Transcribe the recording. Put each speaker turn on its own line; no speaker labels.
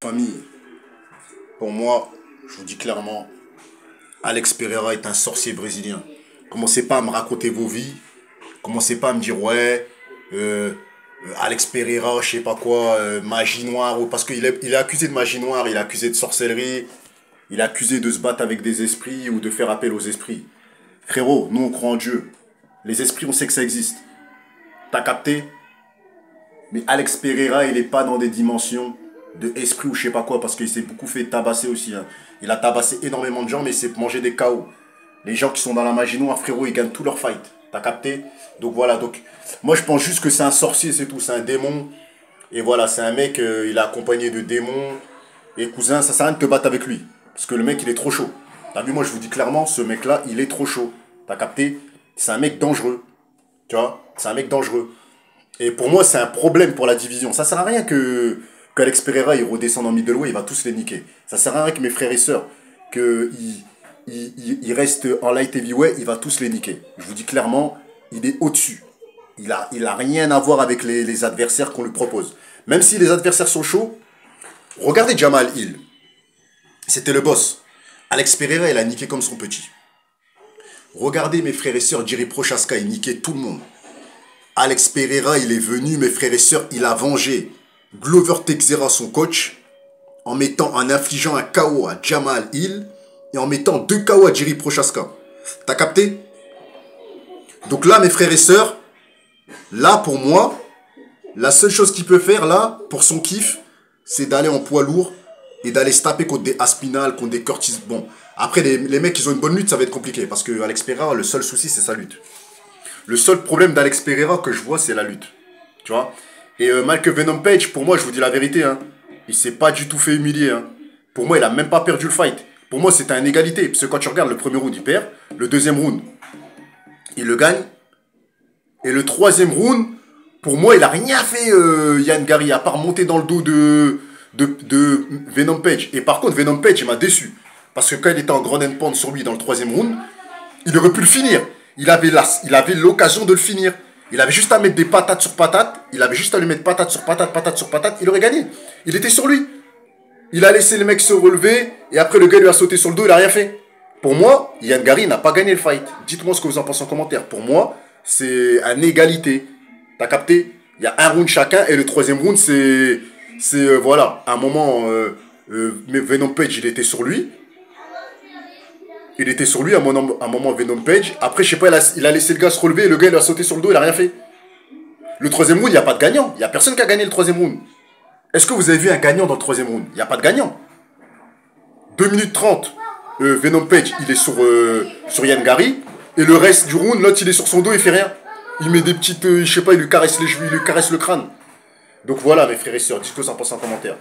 famille, pour moi, je vous dis clairement, Alex Pereira est un sorcier brésilien. Commencez pas à me raconter vos vies. Commencez pas à me dire, ouais, Alex Pereira, je sais pas quoi, magie noire. Parce qu'il est accusé de magie noire, il est accusé de sorcellerie, il est accusé de se battre avec des esprits ou de faire appel aux esprits. Frérot, nous on croit en Dieu. Les esprits, on sait que ça existe. T'as capté? Mais Alex Pereira, il est pas dans des dimensions de esprit ou je sais pas quoi, parce qu'il s'est beaucoup fait tabasser aussi. Hein. Il a tabassé énormément de gens, mais il s'est mangé des KO. Les gens qui sont dans la magie noire, frérot, ils gagnent tous leurs fights. T'as capté? Donc voilà, donc moi je pense juste que c'est un sorcier, c'est tout, c'est un démon. Et voilà, c'est un mec, il est accompagné de démons. Et cousin, ça sert à rien de te battre avec lui. Parce que le mec, il est trop chaud. T'as vu, moi je vous dis clairement, ce mec-là, il est trop chaud. T'as capté? C'est un mec dangereux. Tu vois? C'est un mec dangereux. Et pour moi, c'est un problème pour la division. Ça sert à rien qu'Alex Pereira il redescende en middleweight, il va tous les niquer. Ça sert à rien que mes frères et sœurs, qu'il reste en light heavyweight, il va tous les niquer. Je vous dis clairement, il est au-dessus. Il a rien à voir avec les adversaires qu'on lui propose. Même si les adversaires sont chauds, regardez Jamal Hill. C'était le boss. Alex Pereira, il a niqué comme son petit. Regardez mes frères et sœurs, Jiri Prochaska, il niquait tout le monde. Alex Pereira, il est venu, mes frères et sœurs, il a vengé Glover Teixeira, son coach, en infligeant un KO à Jamal Hill et en mettant 2 KO à Jiri Prochaska. T'as capté? Donc là, mes frères et sœurs, là, pour moi, la seule chose qu'il peut faire, là, pour son kiff, c'est d'aller en poids lourd et d'aller se taper contre des Aspinal, contre des Curtis. Bon, après, les mecs, ils ont une bonne lutte, ça va être compliqué. Parce que Alex Pereira, le seul souci, c'est sa lutte. Le seul problème d'Alex Pereira que je vois, c'est la lutte. Tu vois? Et Malcolm Venom Page, pour moi, je vous dis la vérité, hein, il s'est pas du tout fait humilier. Hein. Pour moi, il a même pas perdu le fight. Pour moi, c'était une égalité. Parce que quand tu regardes le premier round, il perd. Le deuxième round, il le gagne. Et le troisième round, pour moi, il a rien fait, Yann Gary, à part monter dans le dos de Venom Page. Et par contre, Venom Page, il m'a déçu. Parce que quand il était en ground and pound sur lui dans le troisième round, il aurait pu le finir. Il avait l'occasion de le finir. Il avait juste à mettre des patates sur patates. Il avait juste à lui mettre patate sur patate, patate sur patate. Il aurait gagné. Il était sur lui. Il a laissé le mec se relever. Et après, le gars lui a sauté sur le dos. Il n'a rien fait. Pour moi, Yann Gary n'a pas gagné le fight. Dites-moi ce que vous en pensez en commentaire. Pour moi, c'est une égalité. T'as capté? Il y a un round chacun. Et le troisième round, c'est voilà. À un moment, Venom Page, il était sur lui. Il était sur lui à un moment Venom Page. Après, je sais pas, il a laissé le gars se relever. Et le gars, il a sauté sur le dos. Il a rien fait. Le troisième round, il n'y a pas de gagnant. Il n'y a personne qui a gagné le troisième round. Est-ce que vous avez vu un gagnant dans le troisième round? Il n'y a pas de gagnant. 2 minutes 30. Venom Page, il est sur Yann Gary. Et le reste du round, l'autre, il est sur son dos, il fait rien. Il met des petites, je sais pas, il lui caresse les cheveux, il lui caresse le crâne. Donc voilà, mes frères et sœurs, dites-moi ça en commentaire.